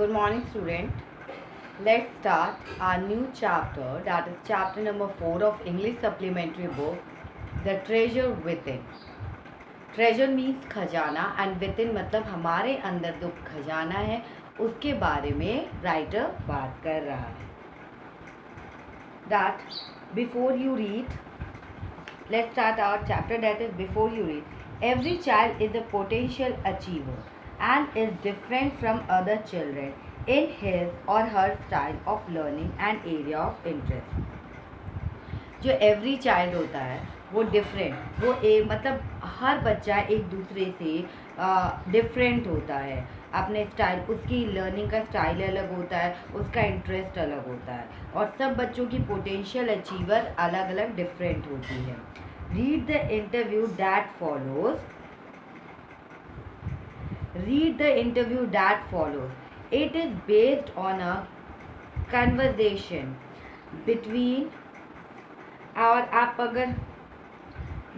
Good morning, student. Let's start our new chapter, that is chapter number 4 of English supplementary book, The Treasure Within. Treasure means खजाना and within मतलब हमारे अंदर जो खजाना है उसके बारे में राइटर बात कर रहा है. That before you read, let's start our chapter, that is before you read. Every child is a potential achiever and is different from other children in his or her style of learning and area of interest. जो every child होता है वो different, वो मतलब हर बच्चा एक दूसरे से डिफरेंट होता है. अपने स्टाइल, उसकी लर्निंग का स्टाइल अलग होता है, उसका इंटरेस्ट अलग होता है और सब बच्चों की पोटेंशियल अचीवर अलग अलग डिफरेंट होती है. Read the interview that follows. Read the interview that follows. It is based on a conversation between और आप अगर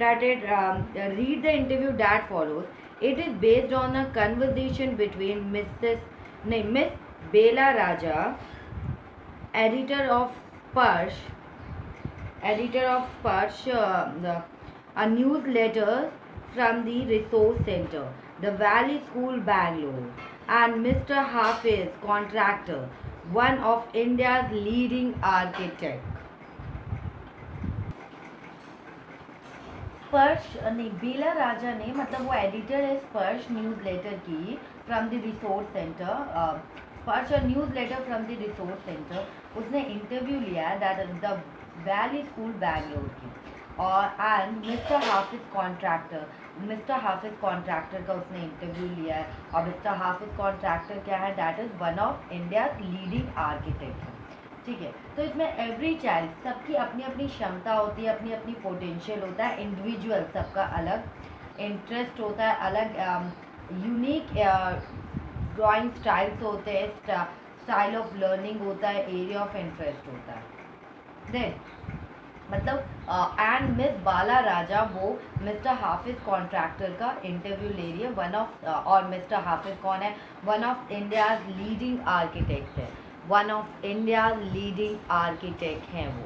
read the interview that follows. It is based on a conversation between Miss Bela Raja, editor of Sparsh, a newsletter from the Resource Center, the Valley School, Bangalore, and Mr. Hafiz, contractor, one of India's leading architects. स्पर्श नहीं, बेला राजा ने मतलब वो editor है स्पर्श newsletter की from the resource centre. स्पर्श और newsletter from the resource centre, उसने इंटरव्यू लिया है that is the valley school Bangalore की. और एंड मिस्टर हाफिज कॉन्ट्रैक्टर का उसने इंटरव्यू लिया है. और मिस्टर हाफिज कॉन्ट्रैक्टर क्या है, that is one of India leading architect है. ठीक है, तो इसमें एवरी चाइल्ड, सबकी अपनी अपनी क्षमता होती है, अपनी अपनी पोटेंशियल होता है. इंडिविजुअल सबका अलग इंटरेस्ट होता है, अलग यूनिक ड्राइंग स्टाइल्स होते हैं, स्टाइल ऑफ लर्निंग होता है, एरिया ऑफ इंटरेस्ट होता है. देन मतलब एंड मिस बाला राजा वो मिस्टर हाफिज कॉन्ट्रैक्टर का इंटरव्यू ले रही है. वन ऑफ और मिस्टर हाफिज कौन है, one of India's leading architect है, one of India leading architect हैं वो.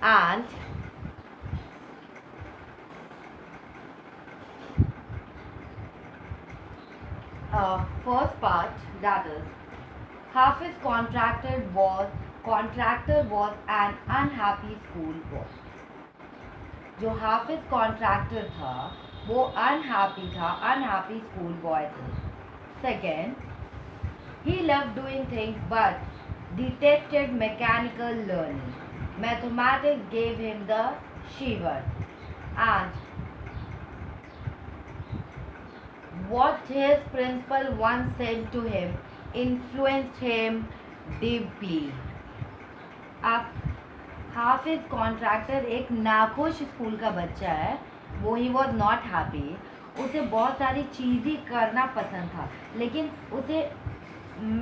And first part that is Hafiz contractor was an unhappy school boy. जो हाफिज कॉन्ट्रैक्टर था वो अनहैप्पी था, अनहैप्पी स्कूल बॉय थे. Second, he loved doing things but detested mechanical learning. Mathematics gave him the shivers, and what his principal once said to him influenced him deeply. अब हाफिज contractor एक नाखुश school का बच्चा है. वो he was not happy. उसे बहुत सारी चीज़ें करना पसंद था लेकिन उसे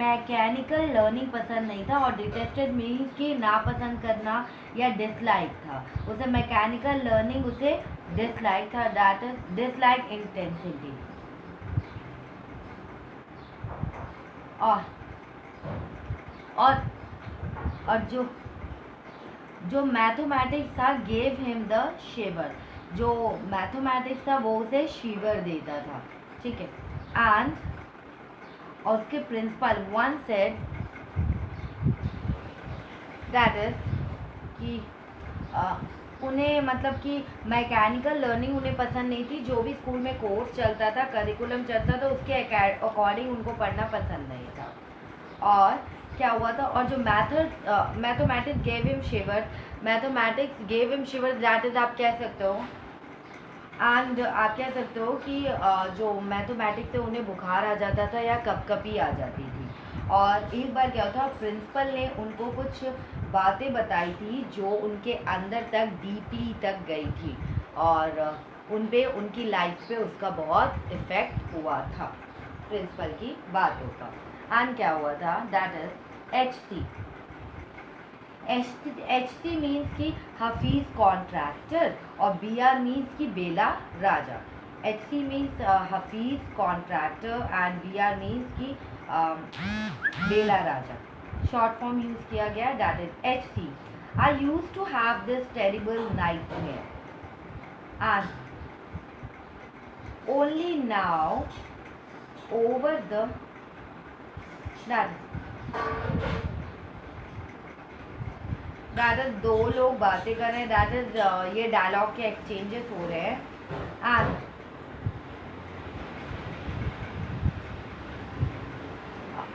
मैकेनिकल लर्निंग पसंद नहीं था. और डिटेस्टेड मीन्स कि नापसंद करना या डिसलाइक था. उसे मैकेनिकल लर्निंग उसे डिसलाइक था, दैट इज डिसलाइक इंटेंसिटी. और जो मैथमेटिक्स था गेव हिम द शिवर. जो मैथमेटिक्स था वो उसे शिवर देता था. ठीक है. एंड और उसके principal one said that is कि उन्हें मतलब कि मैकेनिकल लर्निंग उन्हें पसंद नहीं थी. जो भी स्कूल में कोर्स चलता था, करिकुलम चलता था, उसके अकॉर्डिंग उनको पढ़ना पसंद नहीं था. और क्या हुआ था, और जो mathematics gave him shiver, that is आप कह सकते हो. एंड आप कह सकते हो कि जो मैथमेटिक्स से उन्हें बुखार आ जाता था या कपकपी आ जाती थी. और एक बार क्या होता, प्रिंसिपल ने उनको कुछ बातें बताई थी जो उनके अंदर तक डीपली तक गई थी और उन पे उनकी लाइफ पे उसका बहुत इफ़ेक्ट हुआ था प्रिंसिपल की बातों का. एंड क्या हुआ था, दैट इज HC मीन्स की हफीज कॉन्ट्रैक्टर और BR मीन्स की Bela Raja. HC means Hafeez Contractor and BR means की Bela Raja. Short form use किया गया, that is HC। I use to have this terrible nightmare and only now over the that is दो लोग बातें कर रहे हैं, दैट इज ये डायलॉग के एक्सचेंजेस हो रहे हैं। And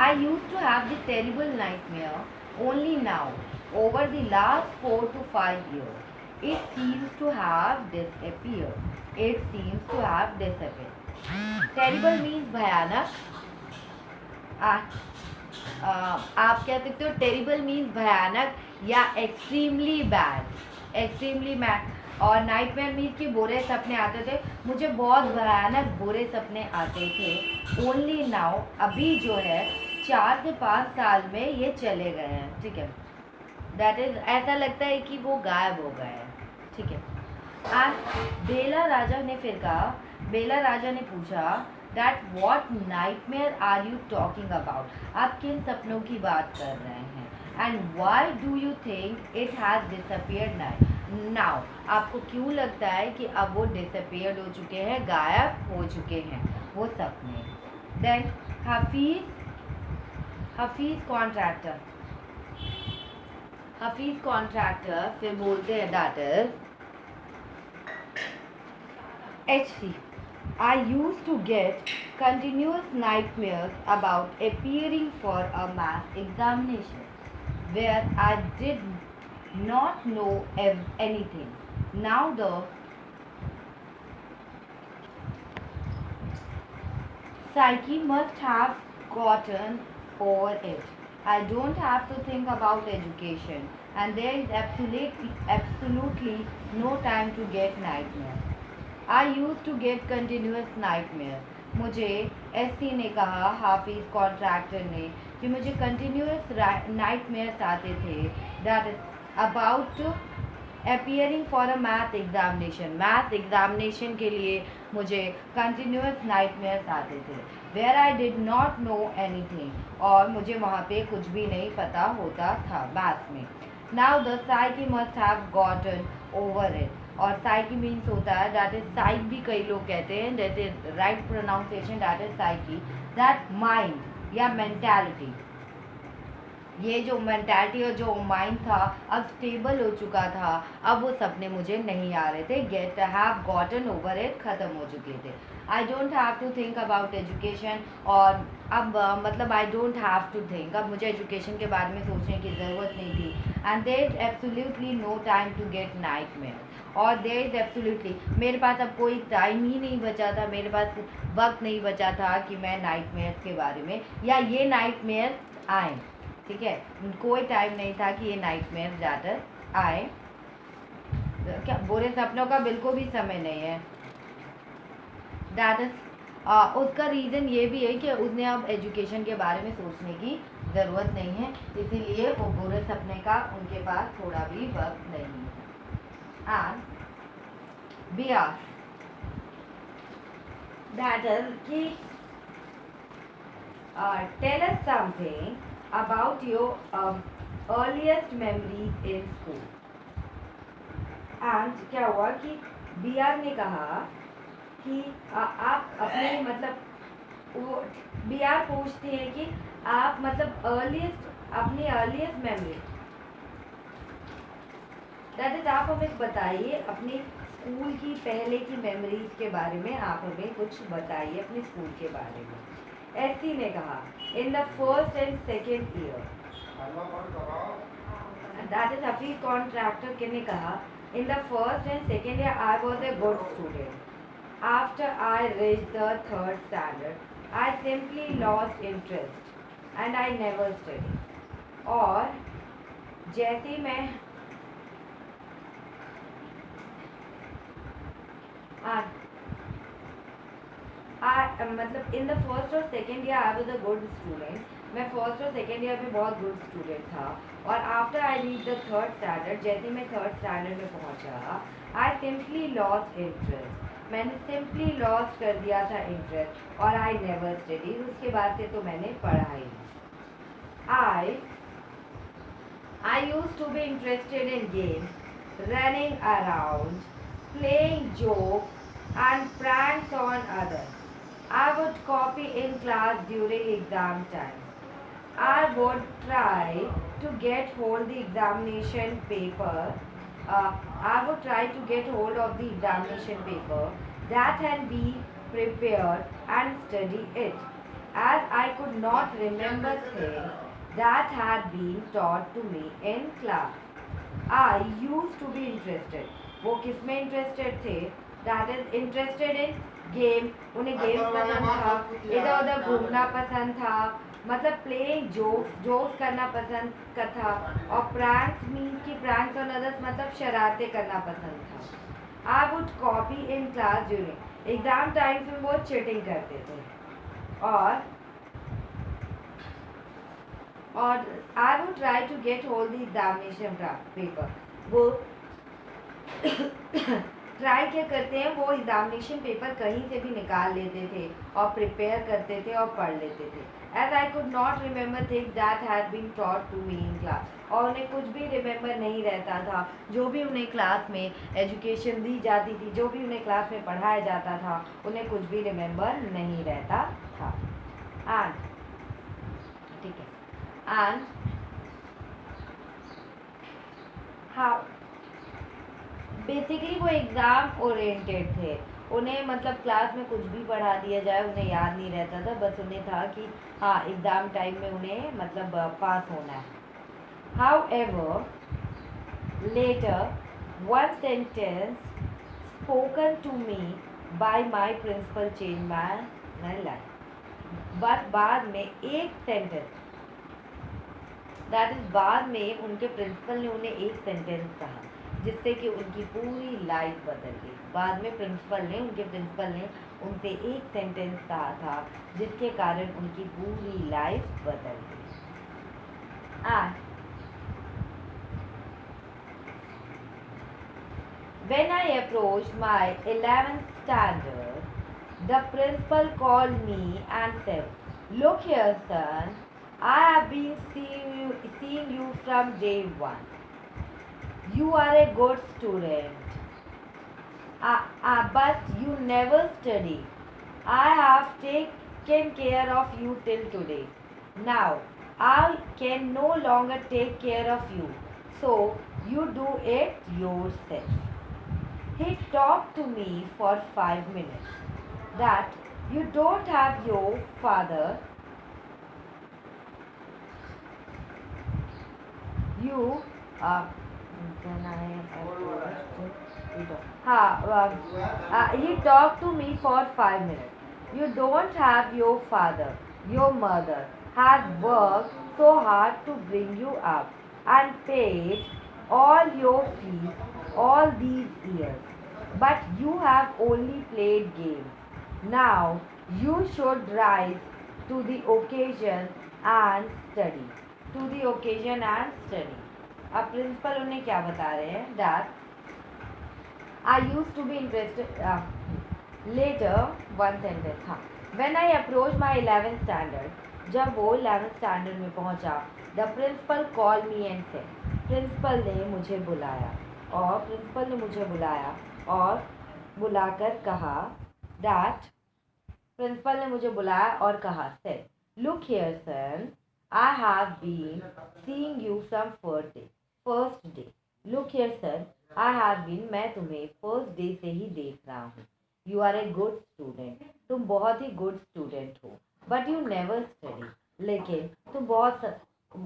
I used to have this terrible nightmare only now, over the last 4 to 5 years. It seems to have disappeared. It seems to have disappeared. Terrible means भयानक। आप कह सकते हो टेरिबल मीन्स भयानक या एक्सट्रीमली बैड। Extremely bad. और nightmare means कि बुरे सपने आते थे, मुझे बहुत भयानक बुरे सपने आते थे। ओनली नाउ, अभी जो है 4 से 5 साल में ये चले गए हैं, ठीक है। दैट इज, ऐसा लगता है कि वो गायब हो गए हैं, ठीक है। एंड बेला राजा ने फिर कहा, बेला राजा ने पूछा that what nightmare are you talking about, आप किन सपनों की बात कर रहे हैं। And why do you think it has disappeared now, आपको क्यों लगता है कि अब वो डिसअपियर्ड हो चुके हैं, गायब हो चुके हैं वो सपने। Then Hafeez Contractor, Hafeez Contractor फिर बोलते हैं that is HC। I used to get continuous nightmares about appearing for a math examination where I did not know anything. Now the psyche must have gotten over it. I don't have to think about education and there is absolutely no time to get nightmares. I used to get continuous nightmare। मुझे SC ने कहा, हाफिज contractor ने, कि मुझे continuous nightmares आते थे that is about appearing for a math examination. Math examination के लिए मुझे कंटिन्यूस नाइटमेयर्स आते थे। Where I did not know anything, और मुझे वहाँ पे कुछ भी नहीं पता होता था मैथ में। Now the psyche must have gotten over it, और साइकी मीन्स होता है दैट इज साइक भी कई लोग कहते हैं, that is right pronunciation, that is psyche. That mind या मेंटालिटी, ये जो मेंटालिटी और जो माइंड था अब स्टेबल हो चुका था, अब वो सपने मुझे नहीं आ रहे थे। Get have gotten over it, ख़त्म हो चुके थे। I don't have to think about education, और अब मतलब I don't have to think, अब मुझे एजुकेशन के बारे में सोचने की ज़रूरत नहीं थी। And there is absolutely no time to get nightmare, और देयर इज एब्सोल्युटली, मेरे पास अब कोई टाइम ही नहीं बचा था, मेरे पास वक्त नहीं बचा था कि मैं नाइटमेयर्स के बारे में या ये नाइटमेयर आए, ठीक है। कोई टाइम नहीं था कि ये नाइटमेयर ज़्यादा आए। क्या बुरे सपनों का बिल्कुल भी समय नहीं है। दैट इज उसका रीज़न ये भी है कि उसने अब एजुकेशन के बारे में सोचने की ज़रूरत नहीं है, इसीलिए वो बुरे सपने का उनके पास थोड़ा भी वक्त नहीं है। एंड BR दैट इज कि tell us something about your earliest memories in school। and क्या हुआ कि BR ने कहा कि आप अपने मतलब वो BR पूछते हैं कि आप मतलब अपनी अर्लीस्ट मेमोरी, दैट इज आप हमें बताइए अपनी स्कूल की पहले की मेमोरीज के बारे में, आप हमें कुछ बताइए अपने स्कूल के बारे में। SC ने कहा in the first and second year, that is Hafeez contractor ने कहा in the first and second year I was a good student. After I reached the third standard, I simply lost interest and I never studied. और जैसे मैं मतलब in the first और second year I was a good student, मैं first और second year में बहुत good student था। और after I reach the third standard, जैसे मैं थर्ड स्टैंडर्ड में पहुंचा, आई सिंपली लॉस्ट इंटरेस्ट, मैंने सिंपली लॉस्ट कर दिया था इंटरेस्ट और आई नेवर स्टडी, उसके बाद से तो मैंने पढ़ा ही नहीं। I used to be interested in games, running around, playing jokes and pranks on others. I would copy in class during exam time. I would try to get hold the examination paper. I would try to get hold of the examination paper that had been prepared and study it, as I could not remember things that had been taught to me in class. I used to be interested. वो किस में interested थे? That is interested in game. उन्हें games पसंद था, इधर उधर घूमना पसंद था, मतलब प्लेइंग जोक्स करना पसंद का था, और प्रैंक्स मीन्स की प्रैंक्स और अदर्स मतलब शरारतें करना पसंद था। I would copy in class during exam times में वो चीटिंग करते थे, और I would try to get hold the examination paper. वो ट्राई क्या करते हैं, वो एग्जामिनेशन पेपर कहीं से भी निकाल लेते थे और प्रिपेयर करते थे और पढ़ लेते थे। As I could not remember things that had been taught to me in class, और उन्हें कुछ भी रिमेंबर नहीं रहता था, जो भी उन्हें क्लास में एजुकेशन दी जाती थी, जो भी उन्हें क्लास में पढ़ाया जाता था, उन्हें कुछ भी रिमेंबर नहीं रहता था। एंड ठीक है, एंड हाउ बेसिकली वो एग्ज़ाम ओरिएंटेड थे, उन्हें मतलब क्लास में कुछ भी पढ़ा दिया जाए उन्हें याद नहीं रहता था, बस उन्हें था कि हाँ एग्ज़ाम टाइम में उन्हें मतलब पास होना है। However later one sentence spoken to me by my principal change my life. But बाद में एक सेंटेंस, दैट इज बाद में उनके प्रिंसिपल ने उन्हें एक सेंटेंस कहा जिससे कि उनकी पूरी लाइफ बदल गई। बाद में उनके प्रिंसिपल ने उनसे एक सेंटेंस कहा था जिसके कारण उनकी पूरी लाइफ बदल गई। When I approached my 11th standard, the principal called me and said, "Look here, son, I have been seeing you from day one. You are a good student, but you never study. I have taken care of you till today. Now, I can no longer take care of you, so you do it yourself." He talked to me for 5 minutes. That you don't have your father. You then I he talked to me for 5 minutes. You don't have your father. Your mother has worked so hard to bring you up and paid all your fees all these years. But you have only played games. Now you should rise to the occasion and study. To the occasion and study. अब principal उन्हें क्या बता रहे हैं? That I used to be interested. Later one sentence था. When I approached my 11th standard, जब वो 11th standard में पहुंचा, the principal called me and said, principal ने मुझे बुलाया और बुलाकर कहा that प्रिंसिपल ने मुझे बुलाया और कहा said, "Look here, son, I have been seeing you from first day. Look here, son, I have been, मैं तुम्हें first day से ही देख रहा हूँ. You are a good student. तुम बहुत ही good student हो. But you never study. लेकिन तुम बहुत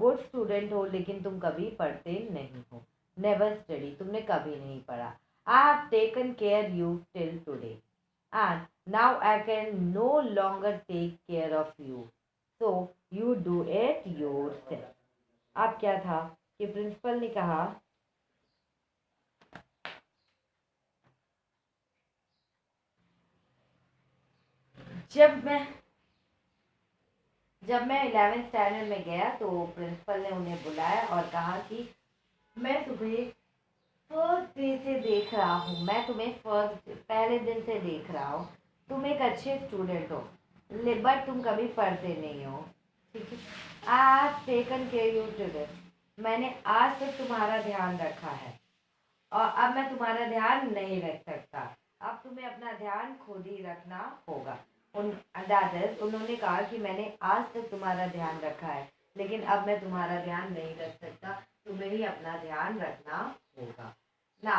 good student हो लेकिन तुम कभी पढ़ते नहीं हो. Never study. तुमने कभी नहीं पढ़ा. I have taken care you till today. And now I can no longer take care of you. So you do it yourself." अब क्या था कि प्रिंसिपल ने कहा जब मैं 11th स्टैंडर्ड में गया तो प्रिंसिपल ने उन्हें बुलाया और कहा कि मैं तुम्हें फर्स्ट डे से देख रहा हूँ मैं तुम्हें, फर्स्ट पहले दिन से देख रहा हूँ। तुम एक अच्छे स्टूडेंट हो, बट तुम कभी पढ़ते नहीं हो। ठीक है। I have taken care you today. मैंने आज तक तुम्हारा ध्यान रखा है और अब मैं तुम्हारा ध्यान नहीं रख सकता। अब तुम्हें अपना ध्यान खुद ही रखना होगा। उन दादर उन्होंने कहा कि मैंने आज तक तुम्हारा ध्यान रखा है, लेकिन अब मैं तुम्हारा ध्यान नहीं रख सकता। तुम्हें ही अपना ध्यान रखना होगा ना।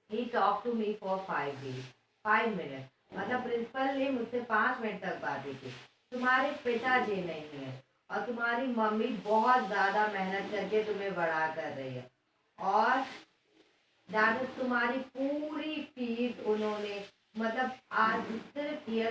He talk to me for 5 days, 5 minutes। मतलब प्रिंसिपल ने मुझसे 5 मिनट तक बातें की। तुम्हारे पिताजी नहीं है और तुम्हारी मम्मी बहुत ज्यादा मेहनत करके तुम्हें बड़ा कर रही है, और दादा तुम्हारी पूरी फीस उन्होंने, मतलब आज सिर्फ ये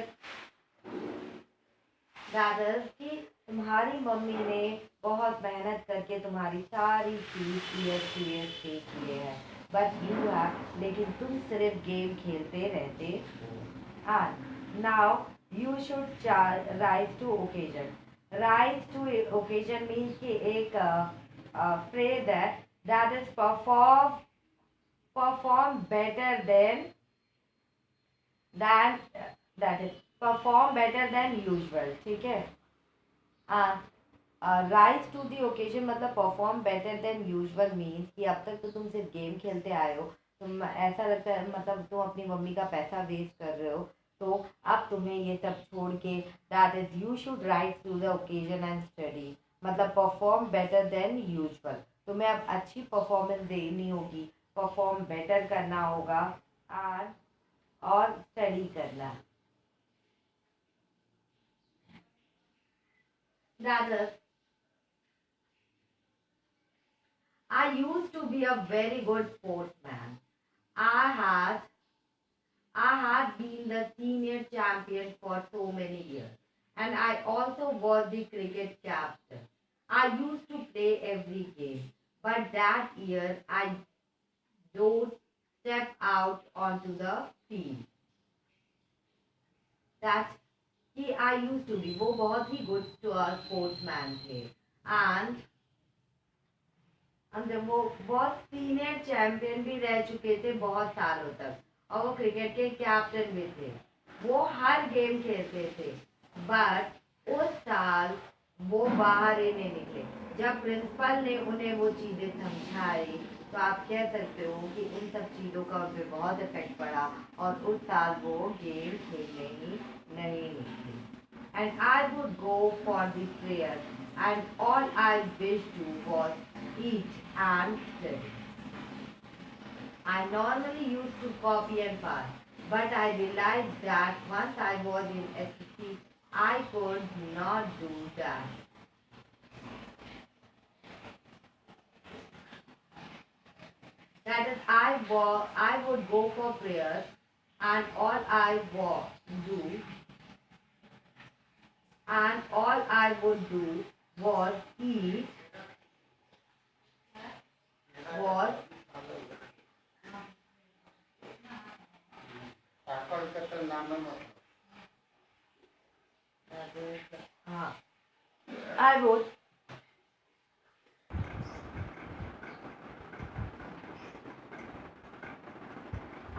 दादा कि तुम्हारी मम्मी ने बहुत मेहनत करके तुम्हारी सारी फीस ईयर पे किए हैं, बट यू हैव, लेकिन तुम सिर्फ गेम खेलते रहते हो। And now you should rise to occasion. Rise to occasion means कि एक फ्रेज है, that is perform better than that is perform better than usual। ठीक है। राइज टू दी ओकेजन मतलब perform better than usual means कि अब तक तो तुम सिर्फ गेम खेलते आए हो, तुम ऐसा लगता है मतलब तुम अपनी मम्मी का पैसा वेस्ट कर रहे हो, तो अब तुम्हें ये सब छोड़ के that is you should rise to the occasion and study. मतलब परफॉर्म बेटर देन यूजुअल, तुम्हें अब अच्छी परफॉर्मेंस देनी होगी, परफॉर्म बेटर करना होगा और स्टडी करना। Rather, I used to be a very good sportsman. I had I had been the senior champion for so many years, and I also was the cricket captain. I used to play every game, but that year I don't step out onto the field. That कि I used to be, वो बहुत ही good sportsman थे, and अंदर वो बहुत senior champion भी रह चुके थे बहुत सालों तक, और वो क्रिकेट के कैप्टन भी थे। वो हर गेम खेलते थे, बट उस साल वो बाहर ही नहीं निकले। जब प्रिंसिपल ने उन्हें वो चीज़ें समझाई, तो आप कह सकते हो कि उन सब चीज़ों का उन पर बहुत इफेक्ट पड़ा, और उस साल वो गेम खेलने ही नहीं निकले। And I would go for the prayers, and all I wished to was eat and study. I normally used to copy and pass, but I realized that once I was in SSC, I could not do that. That is, I would go for prayers, and all I would do was eat, was I would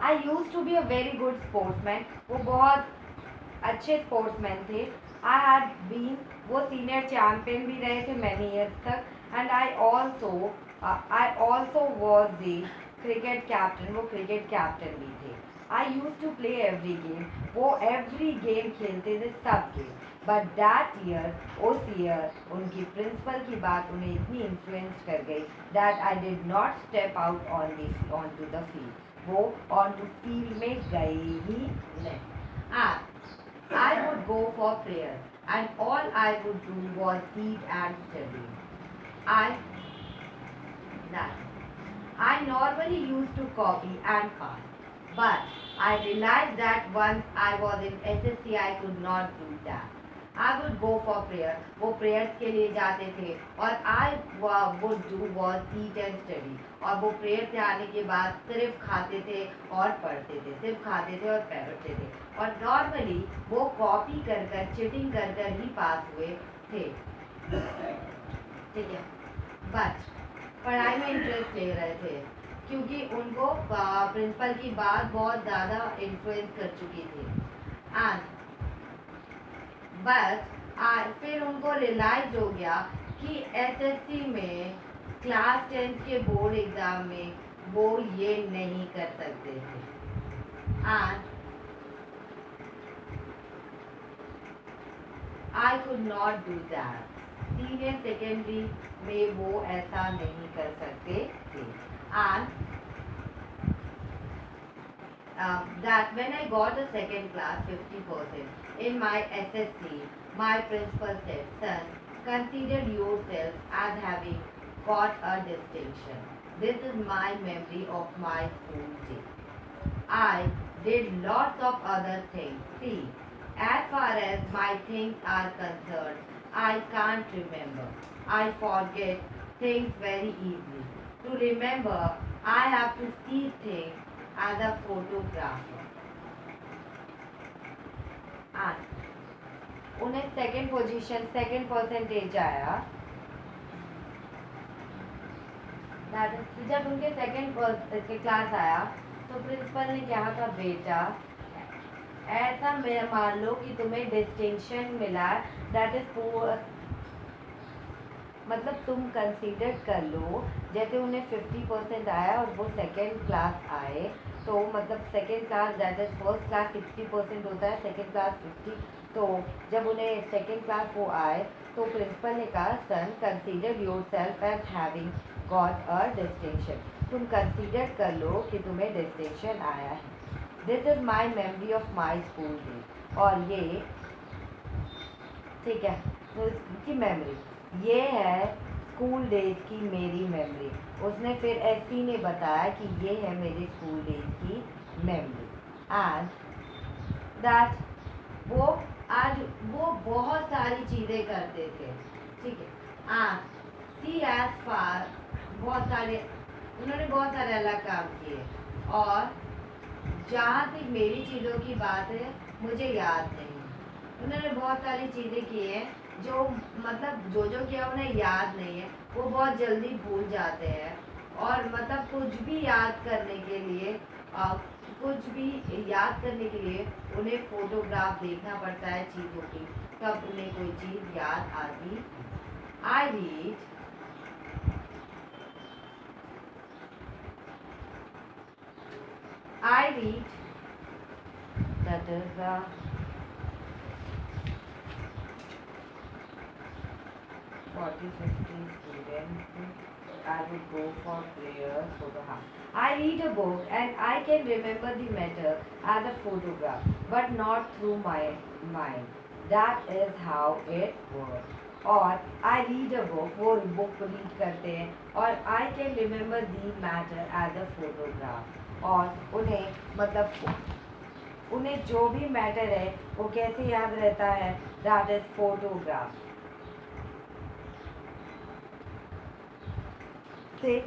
I used to be a very good sportsman। वो बहुत अच्छे sportsman थे। I had been, वो senior champion भी रहे थे many years तक, and I also was the cricket captain, वो क्रिकेट कैप्टन भी थे। I use to play every game, वो एवरी गेम खेलते थे, सब गेम। बट दैट ईयर, उस ईयर उनकी प्रिंसिपल की बात उन्हें इतनी इन्फ्लुएंस कर गई that I did not step out on to the field. वो ऑन टू फील्ड में गए ही नहीं। I would go for prayer, and all I would do was eat and study. I that I normally used to copy and pass, but I realized that once I was in SSC, I could not do that. I would go for prayer. वो prayers के लिए जाते थे, और I would do was eat and study. और वो prayer से आने के बाद सिर्फ खाते थे और पढ़ते थे, सिर्फ खाते थे और पढ़ते थे, और नॉर्मली वो कॉपी कर कर चीटिंग कर कर ही पास हुए थे। ठीक है, बट पढ़ाई में इंटरेस्ट ले रहे थे, क्योंकि उनको प्रिंसिपल की बात बहुत ज़्यादा इन्फ्लुएंस कर चुकी थी। एंड बट फिर उनको रियलाइज हो गया कि एसएससी में क्लास 10 के बोर्ड एग्ज़ाम में वो ये नहीं कर सकते थे। And I could not do that. Senior secondary में वो ऐसा नहीं कर सकते थे। And that when I got a second class 50% in my SSC, my principal said, son, consider yourself as having got a distinction. This is my memory of my school day. I did lots of other things. See, as far as my things are concerned, I can't remember. I forget things very easily. To remember, I have to see things as a photographer. And उन्हें second position, second percentage आया। जब उनके second class आया तो principal ने कहा था, बेटा ऐसा मान लो कि तुम्हें डिस्टिंक्शन मिला, दैट इज मतलब तुम कंसीडर कर लो जैसे उन्हें 50% आया और वो सेकेंड क्लास आए, तो मतलब second class that is first class 60% होता है, सेकेंड क्लास 50। तो जब उन्हें सेकेंड क्लास वो आए तो प्रिंसिपल ने कहा, son consider yourself as having got a distinction. तुम कंसीडर कर लो कि तुम्हें डिस्टिंक्शन आया है। This is my memory of my school day. और ये ठीक है, तो इसकी मेमोरी ये है स्कूल डेज की मेरी मेमोरी। उसने फिर एसपी ने बताया कि ये है मेरे स्कूल डेज की मेमोरी। एंड दैट वो आज वो बहुत सारी चीज़ें करते थे, ठीक है। सी एज फार बहुत सारे उन्होंने बहुत सारे अलग काम किए। और जहाँ तक मेरी चीज़ों की बात है मुझे याद नहीं, उन्होंने बहुत सारी चीज़ें की हैं जो मतलब जो किया उन्हें याद नहीं है, वो बहुत जल्दी भूल जाते हैं। और मतलब कुछ भी याद करने के लिए उन्हें फोटोग्राफ देखना पड़ता है चीज़ों की, तब उन्हें कोई चीज़ याद आती। I read that is 40-50 students. I would go for prayers for the house. I read a book and I can remember the matter as a photograph, but not through my mind. That is how it works. और I read a book, वो book read करते हैं, और I can remember the matter as a photograph. और उन्हें मतलब उन्हें जो भी मैटर है वो कैसे याद रहता है, दैट इज फोटोग्राफ से।